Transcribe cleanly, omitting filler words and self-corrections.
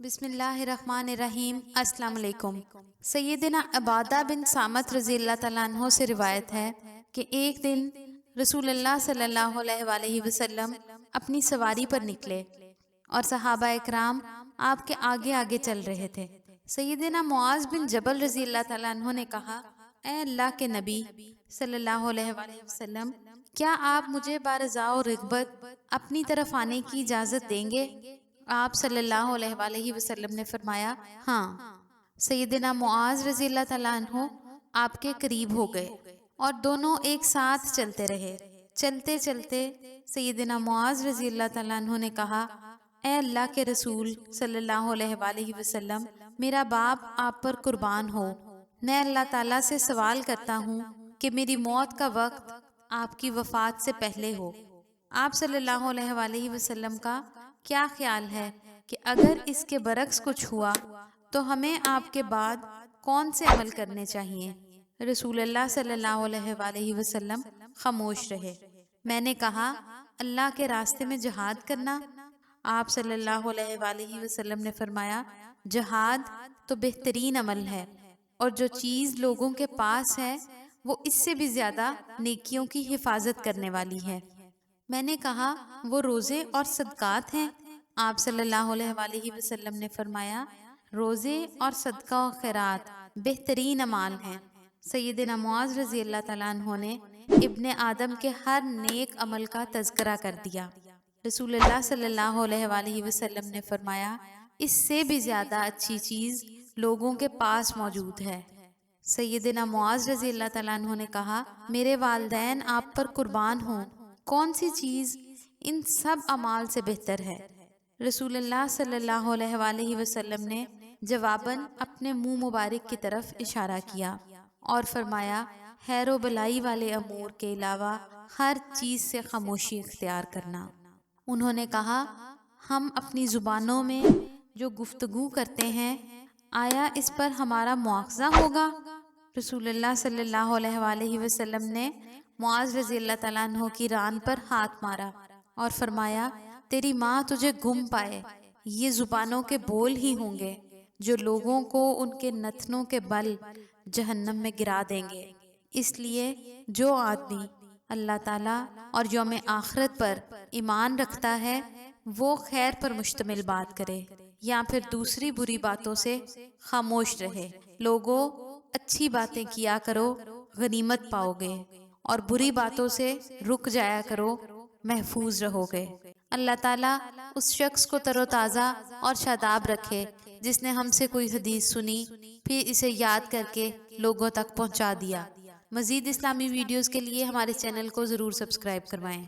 بسم اللہ الرحمن الرحیم۔ السلام علیکم۔ سیدنا عبادہ بن صامت رضی اللہ تعالیٰ عنہ سے روایت ہے کہ ایک دن رسول اللہ صلی اللہ علیہ وآلہ وسلم اپنی سواری پر نکلے اور صحابہ اکرام آپ کے آگے آگے چل رہے تھے۔ سیدنا معاذ بن جبل رضی اللہ تعالیٰ عنہ نے کہا، اے اللہ کے نبی صلی اللہ علیہ وآلہ وسلم، کیا آپ مجھے بارضا و رغبت اپنی طرف آنے کی اجازت دیں گے؟ آپ صلی اللہ علیہ وآلہ وسلم نے فرمایا، ہاں۔ سیدنا معاذ رضی اللہ تعالیٰ عنہ آپ کے قریب ہو گئے اور دونوں ایک ساتھ چلتے رہے۔ چلتے چلتے سیدنا معاذ رضی اللہ تعالیٰ عنہ نے کہا، اے اللہ کے رسول صلی اللہ علیہ وآلہ وسلم، میرا باپ آپ پر قربان ہو، میں اللہ تعالیٰ سے سوال کرتا ہوں کہ میری موت کا وقت آپ کی وفات سے پہلے ہو۔ آپ صلی اللہ علیہ وآلہ وسلم کا کیا خیال ہے کہ اگر اس کے برعکس کچھ ہوا تو ہمیں آپ کے بعد کون سے عمل کرنے چاہیے؟ رسول اللہ صلی اللہ علیہ وآلہ وسلم خاموش رہے۔ میں نے کہا، اللہ کے راستے میں جہاد کرنا۔ آپ صلی اللہ علیہ وآلہ وسلم نے فرمایا، جہاد تو بہترین عمل ہے، اور جو چیز لوگوں کے پاس ہے وہ اس سے بھی زیادہ نیکیوں کی حفاظت کرنے والی ہے۔ میں نے کہا، وہ روزے اور صدقات ہیں؟ آپ صلی اللہ علیہ وآلہ وسلم نے فرمایا، روزے اور صدقہ و خیرات بہترین اعمال ہیں۔ سیدنا معاذ رضی اللہ تعالیٰ عنہ نے ابن آدم کے ہر نیک عمل کا تذکرہ کر دیا۔ رسول اللہ صلی اللہ علیہ وآلہ وسلم نے فرمایا، اس سے بھی زیادہ اچھی چیز لوگوں کے پاس موجود ہے۔ سیدنا معاذ رضی اللہ تعالیٰ عنہ نے کہا، میرے والدین آپ پر قربان ہوں، کون سی چیز ان سب اعمال سے بہتر ہے؟ رسول اللہ صلی اللہ علیہ وآلہ وسلم نے جواباً اپنے منہ مبارک کی طرف اشارہ کیا اور فرمایا، خیر و بلائی والے امور کے علاوہ ہر چیز سے خاموشی اختیار کرنا۔ انہوں نے کہا، ہم اپنی زبانوں میں جو گفتگو کرتے ہیں، آیا اس پر ہمارا مواخذہ ہوگا؟ رسول اللہ صلی اللہ علیہ وآلہ وسلم نے معاذ رضی اللہ تعالیٰ عنہ کی ران پر ہاتھ مارا اور فرمایا، تیری ماں تجھے گم پائے، یہ زبانوں کے بول ہی ہوں گے جو لوگوں کو ان کے نتنوں کے بل جہنم میں گرا دیں گے۔ اس لیے جو آدمی اللہ تعالیٰ اور یوم آخرت پر ایمان رکھتا ہے وہ خیر پر مشتمل بات کرے یا پھر دوسری بری باتوں سے خاموش رہے۔ لوگوں، اچھی باتیں کیا کرو، غنیمت پاؤ گے، اور بری باتوں سے رک جایا کرو، محفوظ رہو گے۔ اللہ تعالیٰ اس شخص کو تر و تازہ اور شاداب رکھے جس نے ہم سے کوئی حدیث سنی پھر اسے یاد کر کے لوگوں تک پہنچا دیا۔ مزید اسلامی ویڈیوز کے لیے ہمارے چینل کو ضرور سبسکرائب کروائیں۔